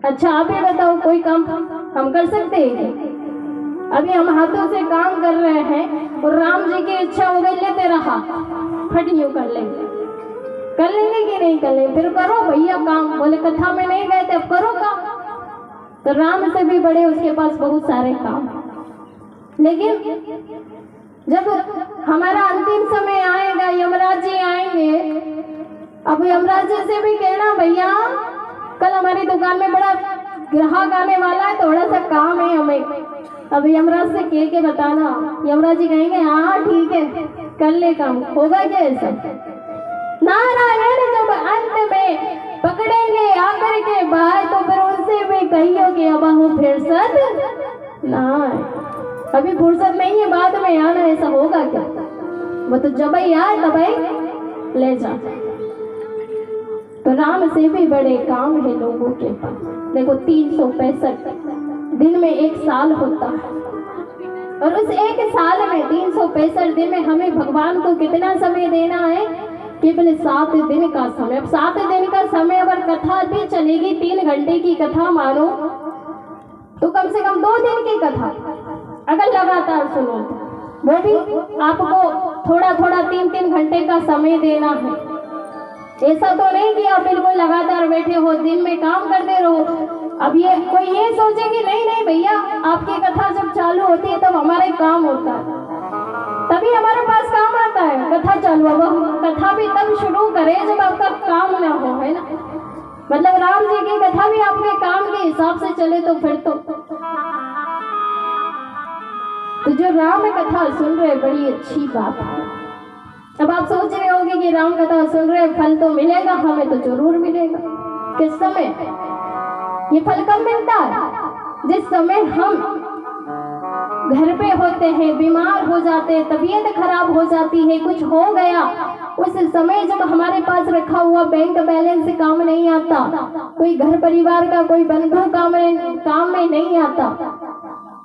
अच्छा आप ही बताओ, कोई काम हम कर सकते हैं? अभी हम हाथों से काम कर रहे हैं और राम जी की इच्छा हो गई, लेते रहा फट यूं कर लेंगे कि नहीं कर लेंगे? फिर करो भैया काम, बोले कथा में नहीं गए थे, अब करो काम। तो राम से भी बड़े उसके पास बहुत सारे काम। लेकिन जब हमारा अंतिम समय आएगा, यमराज जी आएंगे, अब यमराज जी से भी कहना भैया कल हमारी दुकान में बड़ा ग्राहक आने वाला है, थोड़ा सा काम है हमें। अब यमराज से कह के बताना, यमराज जी कहेंगे हाँ ठीक है कर ले काम। होगा क्या ऐसा? नारायण जब अंत में पकड़ेंगे आकर के बाहर, तो फिर उनसे भी कहियो कि अब हूँ फुर्सत ना, अभी फुर्सत नहीं है, बाद में आना। ऐसा होगा क्या? वो तो जब ही आए तब ही ले जा। तो राम से भी बड़े काम है लोगों के पास। देखो 365 दिन में एक साल होता है, और उस एक साल में 365 दिन में हमें भगवान को कितना समय देना है? केवल 7 दिन का समय। अब 7 दिन का समय अगर कथा भी चलेगी 3 घंटे की कथा मानो, तो कम से कम 2 दिन की कथा अगर लगातार सुनो, वो भी आपको थोड़ा थोड़ा 3-3 घंटे का समय देना है। ऐसा तो नहीं कि आप बिल्कुल लगातार बैठे हो, दिन में काम करते रहो। अब ये कोई ये सोचे कि नहीं नहीं भैया आपकी कथा जब चालू होती है तब हमारे काम होता है, तभी हमारे पास काम आता है। कथा चालू, अब हम कथा भी तब शुरू करें जब आपका काम ना हो, है ना? मतलब राम जी की कथा भी आपके काम के हिसाब से चले तो फिर तो जो राम कथा सुन रहे बड़ी अच्छी बात है। अब आप सोच रहे होंगे कि राम कथा सुन रहे, फल तो मिलेगा हमें, तो जरूर मिलेगा। किस समय? ये फल कब मिलता है? जिस समय हम घर पे होते हैं, बीमार हो जाते हैं, तबीयत खराब हो जाती है, कुछ हो गया, उस समय जब हमारे पास रखा हुआ बैंक बैलेंस काम नहीं आता, कोई घर परिवार का कोई बंधु काम में नहीं आता,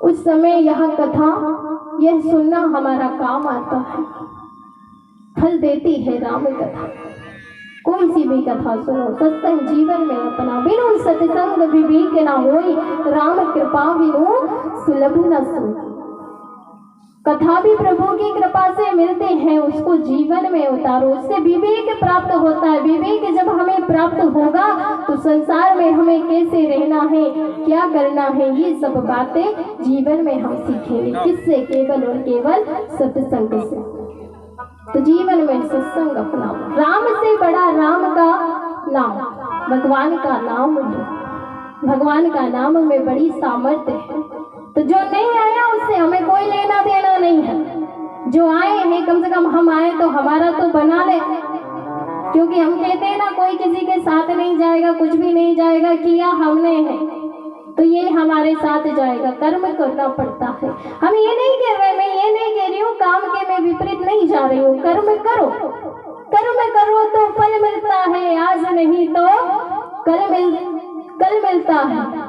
उस समय यह कथा, यह सुनना हमारा काम आता है। फल देती है राम कथा। कोई सी भी कथा सुनो, सत्संग जीवन में अपना, बिनु सत्संग विवेक न होई, राम कृपा बिनु सुलभ न सोई। कथा भी प्रभु की कृपा से मिलते हैं, उसको जीवन में उतारो, उससे विवेक प्राप्त होता है। विवेक जब हमें प्राप्त होगा तो संसार में हमें कैसे रहना है, क्या करना है, ये सब बातें जीवन में हम सीखेंगे। किससे? केवल और केवल सत्संग से। तो जीवन में सत्संग अपनाओ। राम से बड़ा राम का नाम, भगवान का नाम है। भगवान का नाम में बड़ी सामर्थ्य है। तो जो नहीं आया उससे हमें कोई लेना देना नहीं है। जो आए हैं कम से कम हम आए तो हमारा तो बना ले, क्योंकि हम कहते हैं ना कोई किसी के साथ नहीं जाएगा, कुछ भी नहीं जाएगा, किया हमने है तो ये हमारे साथ जाएगा। कर्म करना पड़ता है। हम ये नहीं कह रहे, मैं ये नहीं कह रही हूँ काम के मैं विपरीत नहीं जा रही हूँ। कर्म करो, कर्म करो तो फल मिलता है, आज नहीं तो कल मिलता है।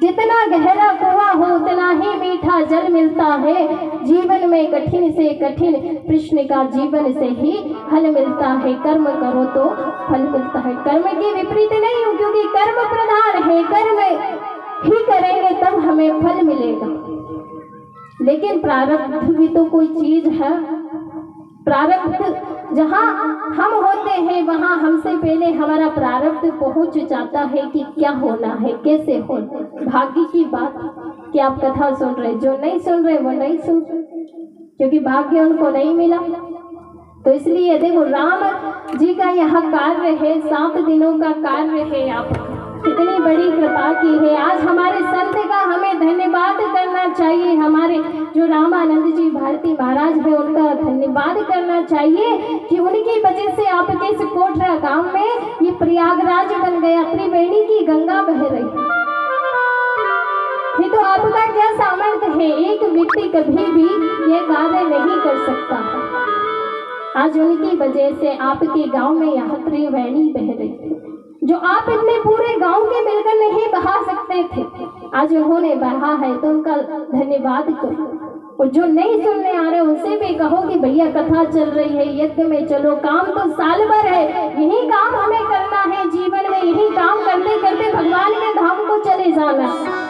जितना गहरा कुआं हो उतना ही मीठा जल मिलता है। जीवन में कठिन से कठिन प्रश्न का जीवन से ही हल मिलता है। कर्म करो तो फल मिलता है। कर्म के विपरीत नहीं हूँ, क्योंकि कर्म प्रधान है। कर्म ही करेंगे तब हमें फल मिलेगा। लेकिन प्रारब्ध भी तो कोई चीज है। प्रारब्ध जहाँ हम होते हैं वहाँ हमसे पहले हमारा प्रारब्ध पहुँच जाता है कि क्या होना है, कैसे होना। भाग्य की बात कि आप कथा सुन रहे, जो नहीं सुन रहे वो नहीं सुन रहे, क्योंकि भाग्य उनको नहीं मिला। तो इसलिए देखो राम जी का यह कार्य है, 7 दिनों का कार्य है। आप कितनी बड़ी कृपा की है। आज हमारे संत का हमें धन्यवाद करना चाहिए। हमारे जो रामानंद जी भारती महाराज है उनका धन्यवाद करना चाहिए कि उनकी वजह से आपके इस कोटरा गांव में ये प्रयागराज बन गया, त्रिवेणी की गंगा बह रही। ये तो आपका क्या सामर्थ्य है, एक व्यक्ति कभी भी ये कार्य नहीं कर सकता है। आज उनकी वजह से आपके गांव में यह त्रिवेणी बह रही, जो आप इतने पूरे गांव के मिलकर नहीं बहा सकते थे, आज उन्होंने बहा है, तो उनका धन्यवाद करो। और जो नहीं सुनने आ रहे उनसे भी कहो कि भैया कथा चल रही है, यज्ञ में चलो, काम तो साल भर है, यही काम हमें करना है जीवन में। यही काम करते करते भगवान के धाम जाना।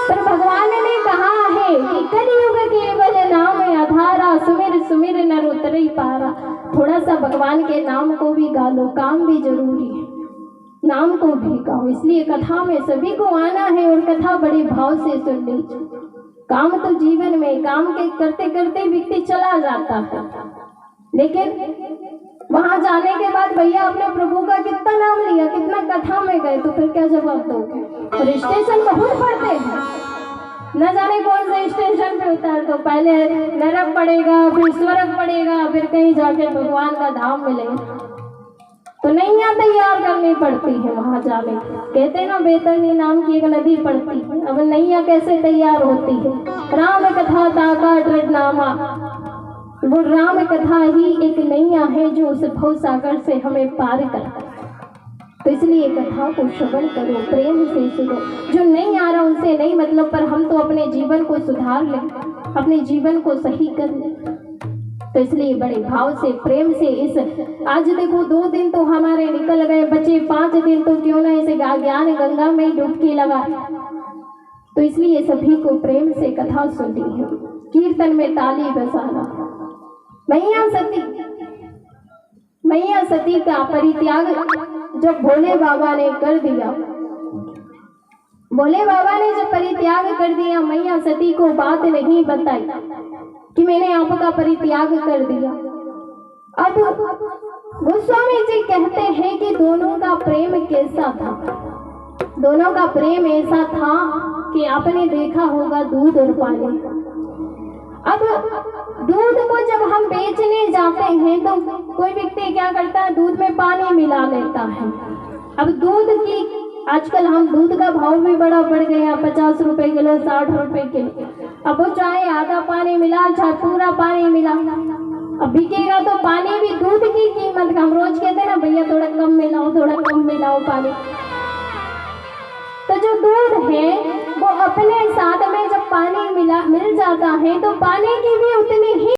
पर भगवान ने कहा है कि कलयुग केवल नाम आधारा, सुमिर सुमिर नर उतरई पारा। थोड़ा सा भगवान के नाम को भी गा लो, काम भी जरूरी है, नाम को भी गाओ। इसलिए कथा में सभी को आना है और कथा बड़े भाव से सुन लीजिए। काम तो जीवन में काम के करते करते व्यक्ति चला जाता है, लेकिन वहां जाने के बाद भैया अपने प्रभु का कितना नाम लिया, कितना कथा में गए, तो फिर क्या जवाब दोगे? और स्टेशन बहुत पड़ते हैं, न जाने कौन से स्टेशन पे उतार दो, पहले नरक पड़ेगा, फिर स्वर्ग पड़ेगा, फिर कहीं जाके भगवान का धाम मिलेगा। तो नैया तैयार करनी पड़ती है वहां जाने। कहते ना बैतरणी नाम की एक नदी पड़ती है, अब नैया कैसे तैयार होती है? राम कथा ताका दृढ़नामा, वो राम कथा ही एक नैया है जो उस भव सागर से हमें पार करता है। तो इसलिए कथा को श्रवण करो, प्रेम से सुनो। जो नहीं आ रहा उनसे नहीं मतलब, पर हम तो अपने जीवन को सुधार लें, अपने जीवन को सही कर लें। तो इसलिए बड़े भाव से प्रेम से इस आज देखो 2 दिन तो हमारे निकल गए, बचे 5 दिन तो क्यों ना इसे ज्ञान गंगा में डुबकी लगा। तो इसलिए सभी को प्रेम से कथा सुननी है, कीर्तन में ताली बजाना। मैया सती का परित्याग जब भोले बाबा ने कर दिया, भोले बाबा ने जब परित्याग कर दिया, मैया सती को बात नहीं बताई कि मैंने आपका परित्याग कर दिया। अब गोस्वामी जी कहते हैं कि दोनों का प्रेम कैसा था? दोनों का प्रेम ऐसा था कि आपने देखा होगा दूध और पानी। अब दूध को जब हम बेचने जाते हैं तो कोई व्यक्ति क्या करता है, दूध में पानी मिला लेता है। अब दूध की आजकल हम दूध का भाव भी बड़ा बढ़ गया, 50 रुपए किलो, 60 रुपए किलो। अब वो चाहे आधा पानी मिला चाहे पूरा पानी मिला, अब बिकेगा तो पानी भी दूध की कीमत का। हम रोज कहते हैं ना भैया थोड़ा कम मिलाओ, थोड़ा कम मिलाओ पानी। तो जो दूध है वो अपने साथ में जब पानी मिल जाता है तो पानी की भी उतनी ही